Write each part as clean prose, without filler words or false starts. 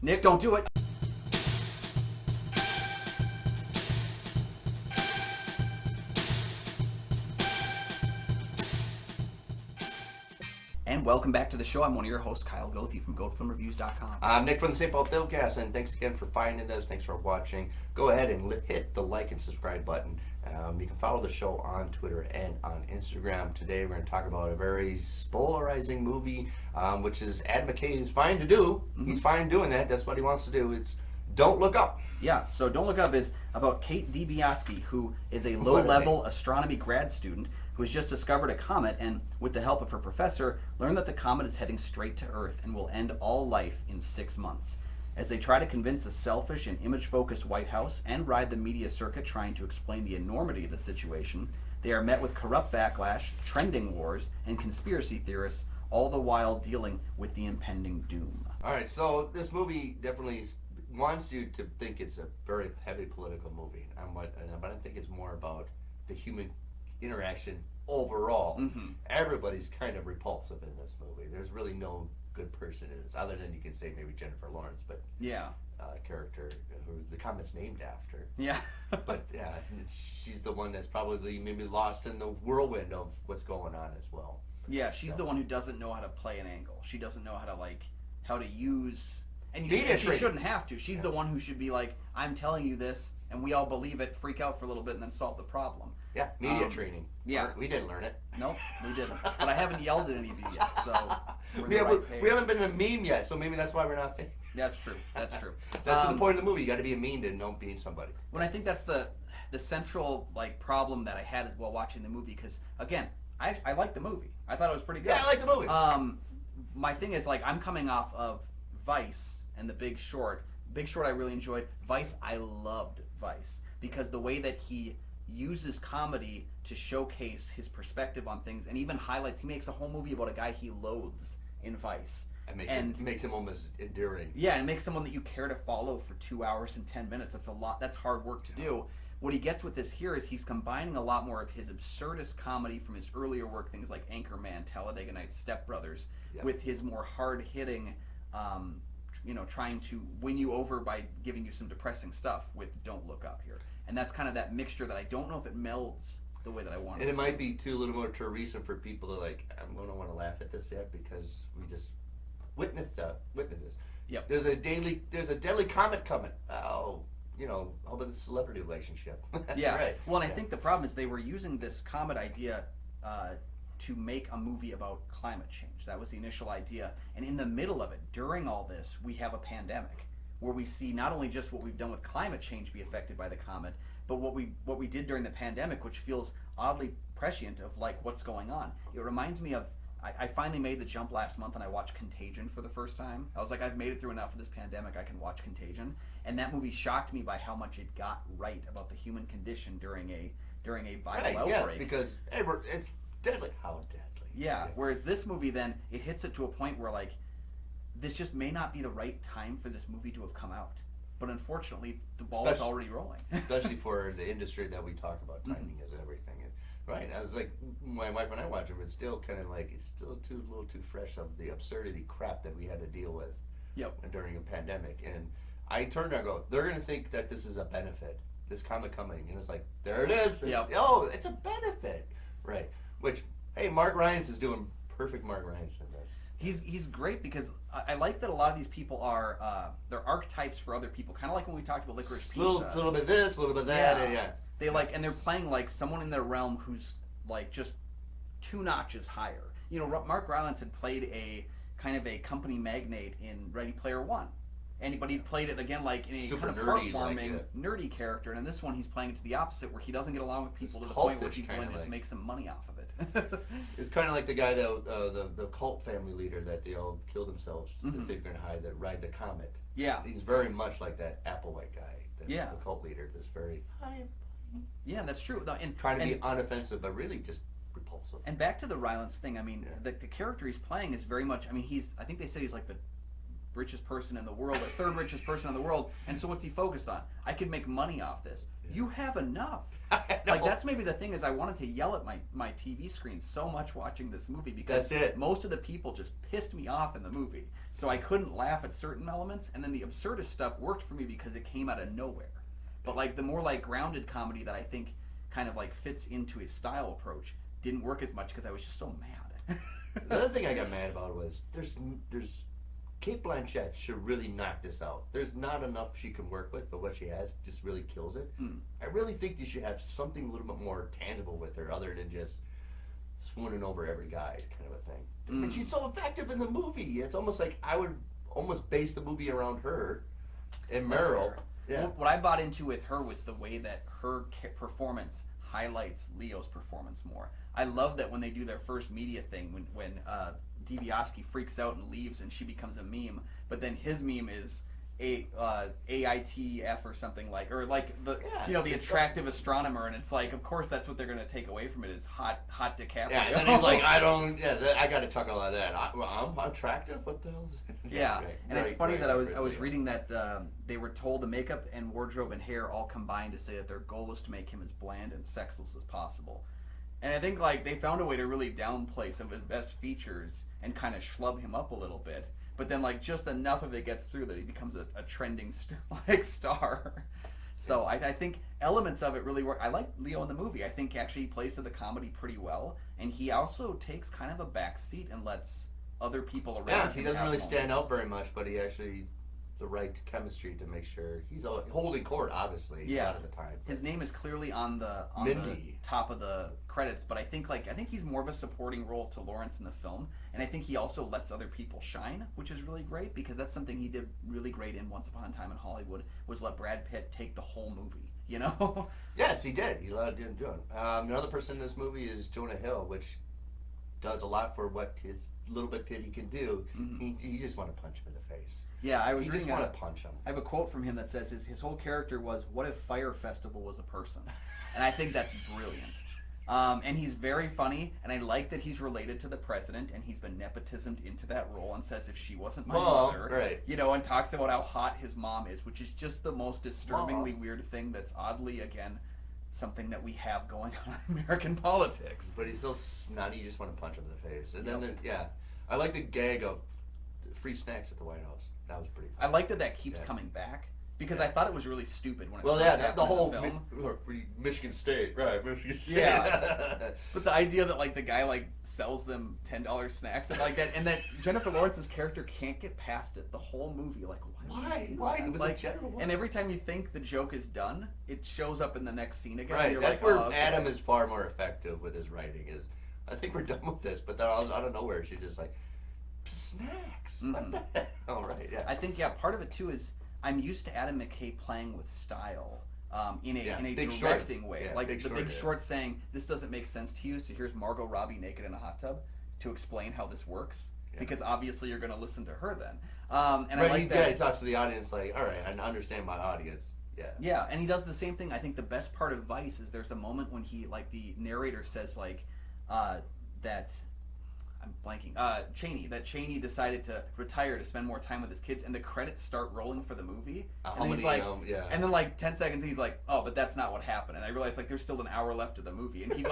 Nick, don't do it. And welcome back to the show. I'm one of your hosts, Kyle Goethe from GoatFilmReviews.com. I'm Nick from the St. Paul Filmcast, and thanks again for finding us. Thanks for watching. Go ahead and hit the like and subscribe button. You can follow the show on Twitter and on Instagram. Today we're going to talk about a very polarizing movie, which is Adam McKay is fine to do. Mm-hmm. He's fine doing that. That's what he wants to do. It's Don't Look Up. Yeah, so Don't Look Up is about Cate Blanchett, who is a low-level astronomy grad student who has just discovered a comet and, with the help of her professor, learned that the comet is heading straight to Earth and will end all life in 6 months. As they try to convince the selfish and image-focused White House and ride the media circuit trying to explain the enormity of the situation, they are met with corrupt backlash, trending wars, and conspiracy theorists, all the while dealing with the impending doom. All right, so this movie definitely wants you to think it's a very heavy political movie, but I think it's more about the human interaction overall. Mm-hmm. Everybody's kind of repulsive in this movie. There's really no good person in this, other than you can say maybe Jennifer Lawrence, but yeah, character who the comet's named after. Yeah. But yeah, she's the one that's probably maybe lost in the whirlwind of what's going on as well. Yeah, she's the one who doesn't know how to play an angle. She doesn't know how to use. And she shouldn't have to. She's the one who should be like, I'm telling you this, and we all believe it, freak out for a little bit, and then solve the problem. Yeah, media training. Yeah. We didn't learn it. Nope, we didn't. But I haven't yelled at any of you yet, so we're we haven't been a meme yet, so maybe that's why we're not famous. That's true. That's true. That's the point of the movie. You got to be a meme to know being somebody. When I think that's the central problem that I had while watching the movie, because again, I liked the movie. I thought it was pretty good. Yeah, I liked the movie. My thing is I'm coming off of Vice and The Big Short. Big Short I really enjoyed. Vice, I loved Vice because the way that he uses comedy to showcase his perspective on things, and even he makes a whole movie about a guy he loathes in Vice. It makes him almost endearing. Yeah, and makes someone that you care to follow for 2 hours and 10 minutes. That's a lot. That's hard work to do. What he gets with this here is he's combining a lot more of his absurdist comedy from his earlier work, things like Anchorman, Talladega Nights, Step Brothers, with his more hard-hitting, trying to win you over by giving you some depressing stuff with Don't Look Up here. And that's kind of that mixture that I don't know if it melds the way that I want it to. And it might be too a little more Teresa for people to I don't want to laugh at this yet because we just witnessed this. Yep. There's a deadly comet coming. Oh, how about the celebrity relationship? Yeah. Right. Well, and I think the problem is they were using this comet idea to make a movie about climate change. That was the initial idea. And in the middle of it, during all this, we have a pandemic where we see not only just what we've done with climate change be affected by the comet, but what we did during the pandemic, which feels oddly prescient of what's going on. It reminds me of I finally made the jump last month and I watched Contagion for the first time. I was like, I've made it through enough of this pandemic, I can watch Contagion. And that movie shocked me by how much it got right about the human condition during a viral outbreak. Yeah, because it's deadly. How deadly. Yeah, whereas this movie then, it hits it to a point where this just may not be the right time for this movie to have come out. But unfortunately, the ball is already rolling. Especially for the industry that we talk about, timing is everything. Right, I was like, my wife and I watched it, but it's still kind of it's still a little too fresh of the absurdity crap that we had to deal with during a pandemic. And I turned to her and go, they're going to think that this is a benefit, this comet coming. And it's like, there it is. It's a benefit. Right, which, hey, Mark Rylance is doing perfect Mark Rylance in this. He's great because I like that a lot of these people are, they're archetypes for other people, kind of like when we talked about Licorice Pizza. A little bit this, a little bit that, yeah. They and they're playing someone in their realm who's just 2 notches higher. Mark Rylance had played a kind of a company magnate in Ready Player One, but he played it again in a super kind of heartwarming, nerdy character. And in this one, he's playing it to the opposite, where he doesn't get along with people to the point where he's going to just make some money off of it. It's kind of like the guy the cult family leader that they all kill themselves that they're going to ride the comet. Yeah, he's very much like that Applewhite guy. The cult leader. That's very. Yeah, that's true. And trying to be unoffensive, but really just repulsive. And back to the Rylance thing. I mean, the character he's playing is very much. I mean, I think they say he's the richest person in the world, or third richest person in the world, and so what's he focused on? I could make money off this. Yeah. You have enough. Like, that's maybe the thing, is I wanted to yell at my TV screen so much watching this movie, because most of the people just pissed me off in the movie. So I couldn't laugh at certain elements, and then the absurdist stuff worked for me because it came out of nowhere. But like the more like grounded comedy that I think kind of like fits into his style approach didn't work as much because I was just so mad. The other thing I got mad about was there's Cate Blanchett should really knock this out. There's not enough she can work with, but what she has just really kills it. I really think you should have something a little bit more tangible with her, other than just swooning over every guy kind of a thing. And she's so effective in the movie. It's almost like I would almost base the movie around her and Meryl. Yeah. What I bought into with her was the way that her performance highlights Leo's performance more. I love that when they do their first media thing, when DiBiase freaks out and leaves and she becomes a meme, but then his meme is AITF or something like, or like the the attractive astronomer, and it's like, of course that's what they're going to take away from it, is hot DiCaprio. Yeah, and then he's like, I got to chuckle at that. I'm attractive. What the hell? Yeah, and it's funny that I was reading that they were told the makeup and wardrobe and hair all combined to say that their goal was to make him as bland and sexless as possible. And I think like they found a way to really downplay some of his best features and kind of schlub him up a little bit. But then like just enough of it gets through that he becomes a trending star. So I think elements of it really work. I like Leo in the movie. I think actually he plays to the comedy pretty well. And he also takes kind of a back seat and lets other people around him. He doesn't really stand out very much, but he actually the right chemistry to make sure he's holding court, obviously, a lot of the time. His name is clearly on the top of the credits, but I think he's more of a supporting role to Lawrence in the film, and I think he also lets other people shine, which is really great, because that's something he did really great in Once Upon a Time in Hollywood, was let Brad Pitt take the whole movie, you know? Yes, he did. He allowed him to do it. Another person in this movie is Jonah Hill, which does a lot for what his little bit he can do. You just want to punch him in the face. Yeah, I was reading. You just want to punch him. I have a quote from him that says his whole character was, "What if Fire Festival was a person?" And I think that's brilliant. And he's very funny, and I like that he's related to the president, and he's been nepotismed into that role, and says if she wasn't my mother, right. And talks about how hot his mom is, which is just the most disturbingly weird thing that's oddly, again, something that we have going on in American politics. But he's so snotty, you just want to punch him in the face. And then, I like the gag of free snacks at the White House. That was pretty funny. I like that keeps coming back, because I thought it was really stupid when it the whole Michigan State, right? Michigan State. Yeah. But the idea that the guy sells them $10 snacks and like that, and that Jennifer Lawrence's character can't get past it the whole movie. Why? It was a general. And every time you think the joke is done, it shows up in the next scene again. Right. That's where Adam is far more effective with his writing. Is I think we're done with this, but then out of nowhere she's just like, snacks. What the hell? Right. Yeah. I think part of it too is I'm used to Adam McKay playing with style in a directing way. Yeah, Big Short saying, this doesn't make sense to you, so here's Margot Robbie naked in a hot tub to explain how this works. Yeah. Because obviously you're going to listen to her then. And I like that. He talks to the audience like, all right, I understand my audience. Yeah. Yeah, and he does the same thing. I think the best part of Vice is there's a moment when he, the narrator says, that... I'm blanking. Cheney decided to retire to spend more time with his kids, and the credits start rolling for the movie. And then he's like, and then 10 seconds, he's like, oh, but that's not what happened. And I realized there's still an hour left of the movie, and he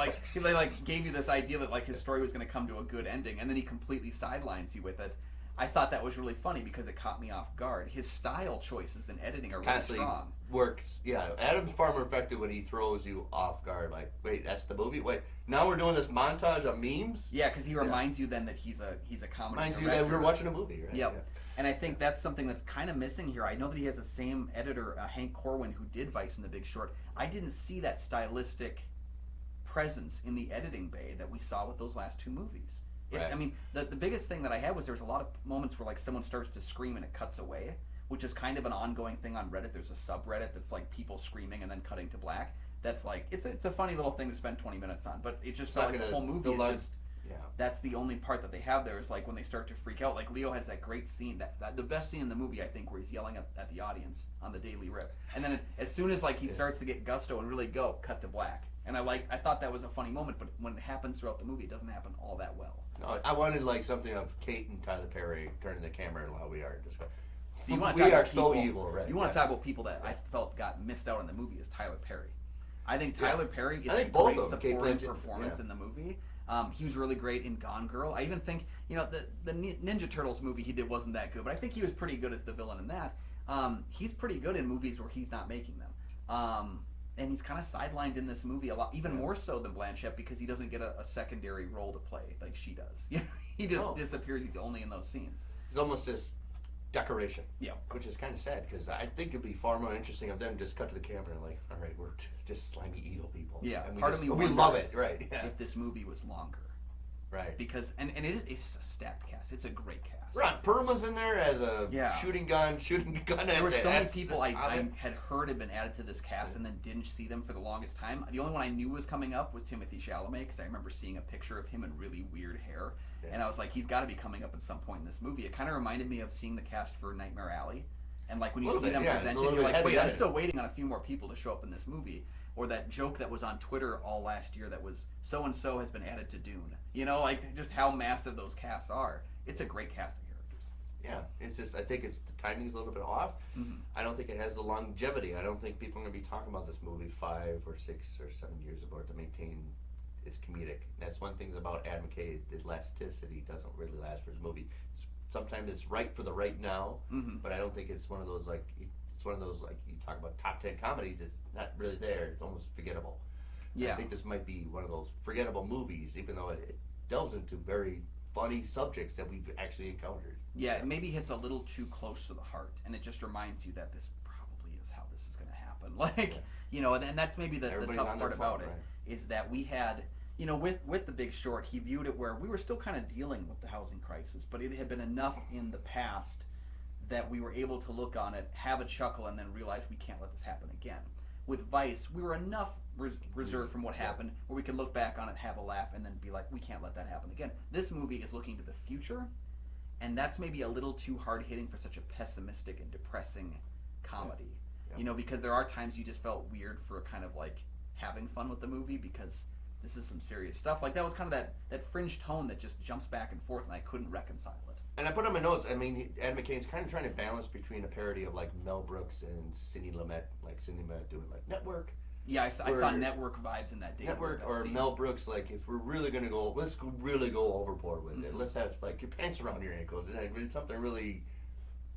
gave you this idea that his story was going to come to a good ending, and then he completely sidelines you with it. I thought that was really funny because it caught me off guard. His style choices in editing are really strong. Works. Yeah, Adam's far more effective when he throws you off guard. Like, wait, that's the movie. Wait, now we're doing this montage of memes. Yeah, because he reminds you then that he's a comedy. Reminds director. you that we're watching a movie, right? Yep. Yeah. And I think that's something that's kind of missing here. I know that he has the same editor, Hank Corwin, who did Vice and The Big Short. I didn't see that stylistic presence in the editing bay that we saw with those last two movies. Right. I mean, the biggest thing that I had was there was a lot of moments where someone starts to scream and it cuts away, which is kind of an ongoing thing on Reddit. There's a subreddit that's people screaming and then cutting to black. That's it's a funny little thing to spend 20 minutes on, but it just felt like the whole movie is just. Yeah. That's the only part that they have there is when they start to freak out. Leo has that great scene, that the best scene in the movie, I think, where he's yelling at the audience on the Daily Rip, and then as soon as he starts to get gusto and really go, cut to black. And I thought that was a funny moment, but when it happens throughout the movie, it doesn't happen all that well. No, I wanted like something of Kate and Tyler Perry turning the camera and how we are. Just so you want we to talk are about so people, evil, right? You want to talk about people that I felt got missed out in the movie is Tyler Perry. I think Tyler Perry is a great supporting performance in the movie. He was really great in Gone Girl. I even think, the Ninja Turtles movie he did wasn't that good, but I think he was pretty good as the villain in that. He's pretty good in movies where he's not making them. And he's kind of sidelined in this movie a lot, even more so than Blanchett, because he doesn't get a secondary role to play like she does. He just disappears. He's only in those scenes. He's almost this decoration. Yeah. Which is kind of sad, because I think it'd be far more interesting of them just cut to the camera and like, all right, we're just slimy evil people. Yeah. And Part of me we love it, wonders right? Yeah. if this movie was longer. Right. Because it's a stacked cast. It's a great cast. Ron Perlman's in there as a shooting gun. There were so many people I had heard had been added to this cast and then didn't see them for the longest time. The only one I knew was coming up was Timothée Chalamet, because I remember seeing a picture of him in really weird hair. Yeah. And I was like, he's got to be coming up at some point in this movie. It kind of reminded me of seeing the cast for Nightmare Alley. And like when you see them presented, you're like, wait, I'm still waiting on a few more people to show up in this movie. Or that joke that was on Twitter all last year that was so-and-so has been added to Dune. Like just how massive those casts are. It's a great cast of characters. Yeah, it's just, I think the timing's a little bit off. Mm-hmm. I don't think it has the longevity. I don't think people are going to be talking about this movie 5 or 6 or 7 years ago to maintain its comedic. That's one thing about Adam McKay, the elasticity doesn't really last for his movie. Sometimes it's right for the right now, but I don't think it's one of those like you talk about top 10 comedies. It's not really there. It's almost forgettable. Yeah, I think this might be one of those forgettable movies, even though it delves into very funny subjects that we've actually encountered. Yeah, it maybe hits a little too close to the heart, and it just reminds you that this probably is how this is going to happen. And that's maybe the tough part about it, right? Is that we had. With The Big Short, he viewed it where we were still kind of dealing with the housing crisis, but it had been enough in the past that we were able to look on it, have a chuckle, and then realize we can't let this happen again. With Vice, we were enough reserved from what happened where we could look back on it, have a laugh, and then be like, we can't let that happen again. This movie is looking to the future, and that's maybe a little too hard-hitting for such a pessimistic and depressing comedy. Yeah. Because there are times you just felt weird for kind of like having fun with the movie because this is some serious stuff. Like that was kind of that fringe tone that just jumps back and forth, and I couldn't reconcile it. And I put on my notes. I mean, Ed McKay's kind of trying to balance between a parody of like Mel Brooks and Sidney Lumet, like Sidney Lumet doing like Network. Yeah, I saw Network vibes in that day. Network or Mel Brooks, like if we're really gonna go, let's really go overboard with it. Let's have like your pants around your ankles and something really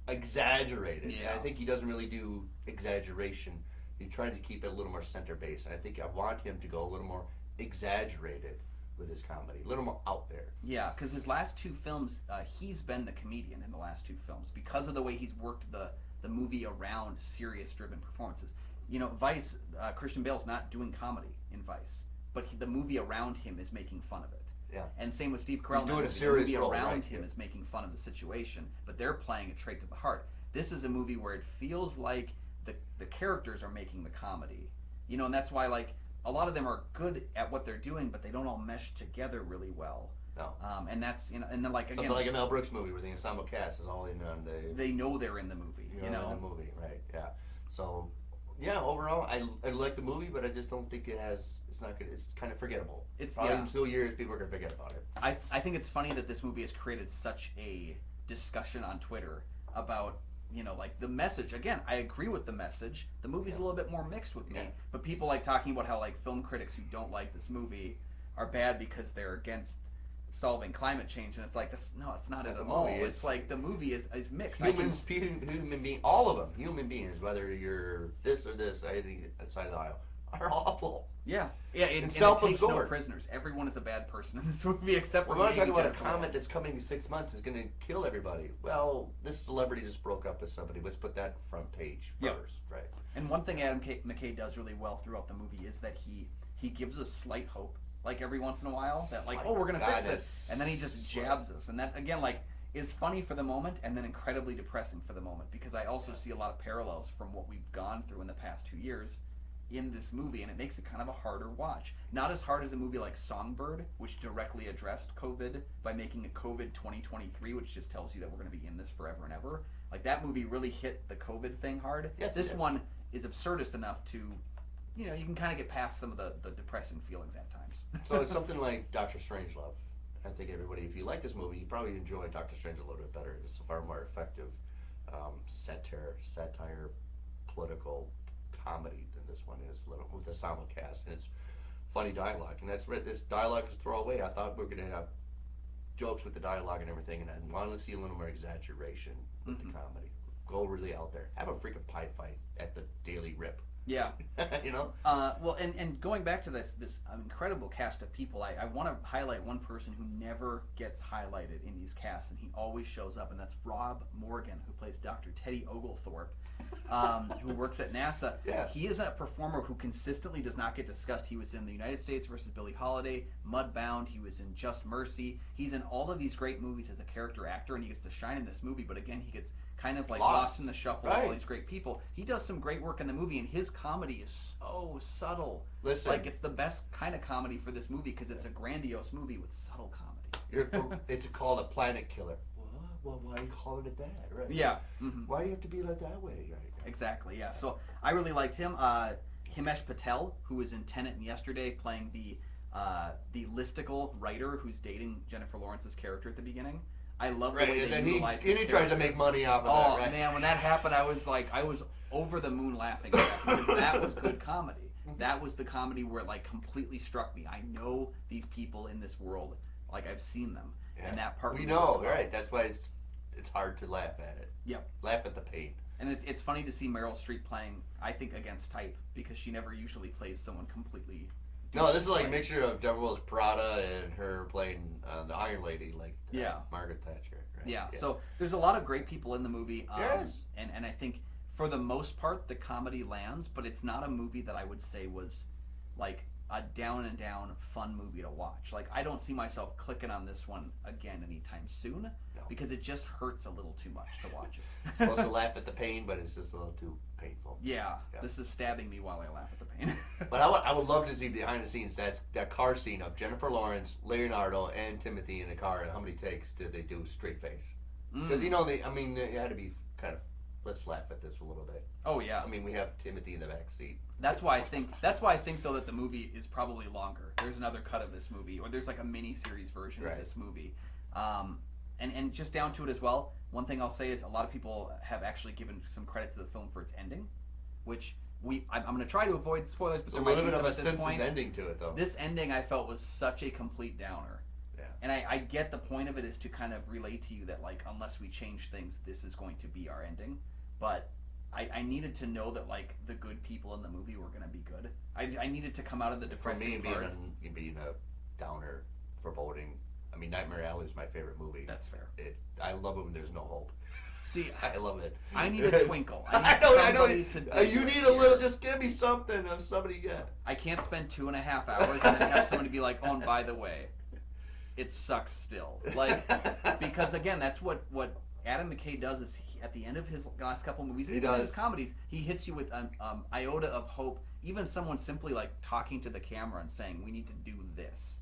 exaggerated. Yeah. And I think he doesn't really do exaggeration. He tries to keep it a little more center based. And I think I want him to go a little more exaggerated with his comedy, a little more out there. Yeah, because his last 2 films, he's been the comedian in the last 2 films because of the way he's worked the movie around serious-driven performances. Vice, Christian Bale's not doing comedy in Vice, but the movie around him is making fun of it. Yeah. And same with Steve Carell. He's doing a serious role. The movie around right? him is making fun of the situation, but they're playing it straight to the heart. This is a movie where it feels like the characters are making the comedy, and that's why like a lot of them are good at what they're doing, but they don't all mesh together really well. No. And that's and then like again, something like a Mel Brooks movie where the ensemble cast is all in on they know they're in the movie. In the movie, right? Yeah. So. Yeah, overall, I like the movie, but I just don't think it's not good. It's kind of forgettable. It's probably in 2 years, people are going to forget about it. I think it's funny that this movie has created such a discussion on Twitter about, like the message. Again, I agree with the message. The movie's a little bit more mixed with me, but people like talking about how like film critics who don't like this movie are bad because they're against solving climate change, and it's like it's not at all. It's like the movie is mixed. Human being, all of them, human beings, whether you're this or this side of the aisle, are awful. Yeah. And it takes no prisoners. Everyone is a bad person in this movie except for. We're not talking about a comet that's coming in 6 months is going to kill everybody. Well, this celebrity just broke up with somebody. Let's put that front page first, right? And one thing Adam McKay does really well throughout the movie is that he gives us slight hope. Like every once in a while, that like, we're gonna fix it, and then he just jabs us, and that again, like, is funny for the moment, and then incredibly depressing for the moment. Because I also see a lot of parallels from what we've gone through in the past 2 years in this movie, and it makes it kind of a harder watch. Not as hard as a movie like Songbird, which directly addressed COVID by making a COVID 2023, which just tells you that we're gonna be in this forever and ever. Like that movie really hit the COVID thing hard. Yes, this one is absurdist enough to. You can kind of get past some of the depressing feelings at times. So it's something like Dr. Strangelove. I think everybody, if you like this movie, you probably enjoy Doctor Strange a little bit better. It's a far more effective satire, political comedy than this one is, little with the ensemble cast, and it's funny dialogue. And this dialogue is throwaway. I thought we were going to have jokes with the dialogue and everything, and I wanted to see a little more exaggeration with the comedy. Go really out there. Have a freaking pie fight at the Daily Rip. Yeah. You know? Well, and going back to this incredible cast of people, I want to highlight one person who never gets highlighted in these casts, and he always shows up, and that's Rob Morgan, who plays Dr. Teddy Oglethorpe, who works at NASA. Yeah. He is a performer who consistently does not get discussed. He was in The United States versus Billie Holiday, Mudbound. He was in Just Mercy. He's in all of these great movies as a character actor, and he gets to shine in this movie, but again, he gets kind of like lost in the shuffle of all these great people. He does some great work in the movie, and his comedy is so subtle. Listen, like, it's the best kind of comedy for this movie because it's a grandiose movie with subtle comedy. It's called a planet killer. Well, why are you calling it that? Right? Yeah. Why do you have to be like that way? Right? Exactly. Yeah. So I really liked him. Himesh Patel, who was in Tenet and Yesterday, playing the listicle writer who's dating Jennifer Lawrence's character at the beginning. I love the way they utilize his he tries to make money off of that, right? Oh, man, when that happened, I was over the moon laughing at that because that was good comedy. That was the comedy where it, like, completely struck me. I know these people in this world. Like, I've seen them. Yeah. And that part... We know, right? That's why it's hard to laugh at it. Yep. Laugh at the pain. And it's funny to see Meryl Streep playing, I think, against type, because she never usually plays someone completely... No, this is like a mixture of Devil Wears Prada and her playing the Iron Lady, like Margaret Thatcher. Right? Yeah, so there's a lot of great people in the movie. Yes. And I think, for the most part, the comedy lands, but it's not a movie that I would say was, like, a down-and-down fun movie to watch. Like, I don't see myself clicking on this one again anytime soon, because it just hurts a little too much to watch it. It's supposed to laugh at the pain, but it's just a little too painful. Yeah, this is stabbing me while I laugh at the pain. But I would love to see behind the scenes that car scene of Jennifer Lawrence, Leonardo, and Timothy in the car, and how many takes did they do straight face? Because, you know, it had to be kind of, let's laugh at this a little bit. Oh, yeah. I mean, we have Timothy in the back seat. That's why I think though that the movie is probably longer. There's another cut of this movie, or there's like a mini-series version of this movie. And just down to it as well, one thing I'll say is a lot of people have actually given some credit to the film for its ending, which I'm going to try to avoid spoilers, but there might be some at this point. Simpsons ending to it, though. This ending I felt was such a complete downer. Yeah. And I get the point of it is to kind of relate to you that, like, unless we change things, this is going to be our ending. But I needed to know that, like, the good people in the movie were going to be good. I needed to come out of the depressing part. For me, being a downer, foreboding, I mean, Nightmare Alley is my favorite movie. That's fair. I love it when there's no hope. See, I love it. I need a twinkle. I know. You need a little. Just give me something of somebody. Yeah. I can't spend 2.5 hours and then have somebody be like, "Oh, and by the way, it sucks still." Like, because again, that's what Adam McKay does. Is at the end of his last couple movies, even his comedies, he hits you with an iota of hope. Even someone simply like talking to the camera and saying, "We need to do this."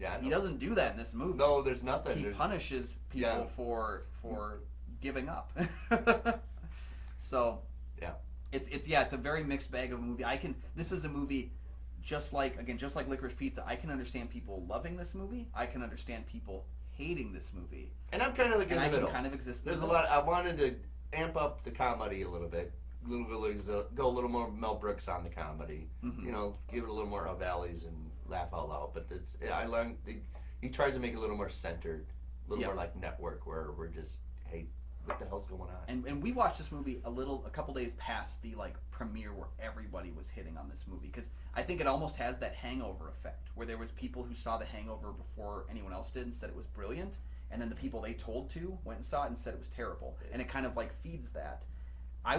Yeah, he doesn't do that in this movie. No, there's nothing. He punishes people for giving up. So it's a very mixed bag of a movie. This is a movie just like Licorice Pizza. I can understand people loving this movie. I can understand people hating this movie. And I'm kind of like in the middle. I can kind of exist. There's a lot. I wanted to amp up the comedy a little bit. Go a little more Mel Brooks on the comedy. Mm-hmm. You know, give it a little more Valleys and laugh out loud. But I learned he tries to make it a little more centered, a little more like Network, where we're just, hey, what the hell's going on? And we watched this movie a couple days past the like premiere where everybody was hitting on this movie, because I think it almost has that Hangover effect where there was people who saw the Hangover before anyone else did and said it was brilliant, and then the people they told to went and saw it and said it was terrible, and it kind of like feeds that. I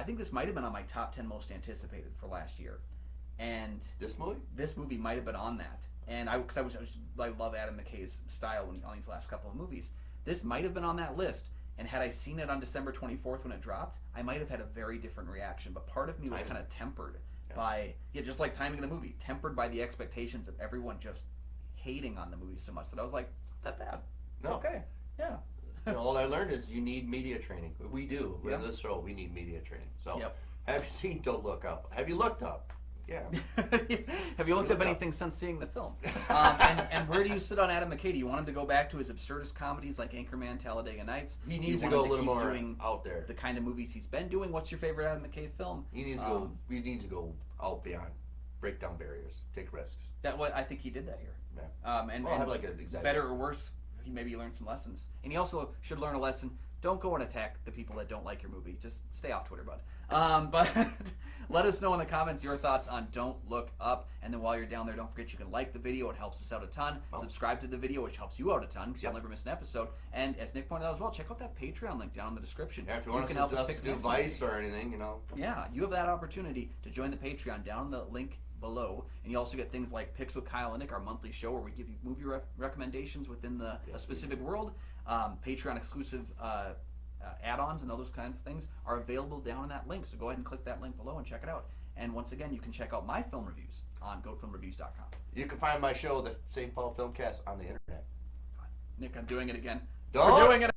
think this might have been on my top 10 most anticipated for last year, and this movie might have been on that, and I love Adam McKay's style on these last couple of movies. This might have been on that list. And had I seen it on December 24th when it dropped, I might have had a very different reaction. But part of me was kind of tempered by, just like timing of the movie, tempered by the expectations of everyone just hating on the movie so much that I was like, it's not that bad. It's okay. Yeah. All I learned is you need media training. We do. In this show, we need media training. So have you seen Don't Look Up? Have you looked up? Yeah. Have you looked up Look anything since seeing the film? And where do you sit on Adam McKay? Do you want him to go back to his absurdist comedies like Anchorman, Talladega Nights? He Do you needs to want go him a little keep more doing out there. the kind of movies he's been doing? What's your favorite Adam McKay film? He needs to go. He needs to go out beyond, break down barriers, take risks. I think he did that here. Yeah. And Well, I'll have like an example. better or worse, he maybe learned some lessons. And he also should learn a lesson. Don't go and attack the people that don't like your movie. Just stay off Twitter, bud. But let us know in the comments your thoughts on Don't Look Up. And then while you're down there, don't forget you can like the video. It helps us out a ton. Oh. Subscribe to the video, which helps you out a ton because you'll never miss an episode. And as Nick pointed out as well, check out that Patreon link down in the description. Yeah, if you want can to help us suggest pick a the new next Vice movie. or anything, you know. Yeah, you have that opportunity to join the Patreon down in the link below, and you also get things like Picks with Kyle and Nick, our monthly show where we give you movie recommendations within a specific world. Patreon exclusive add-ons and all those kinds of things are available down in that link, so go ahead and click that link below and check it out. And once again, you can check out my film reviews on goatfilmreviews.com. You can find my show, the St. Paul Filmcast, on the internet. Nick, I'm doing it again. Don't. We're doing it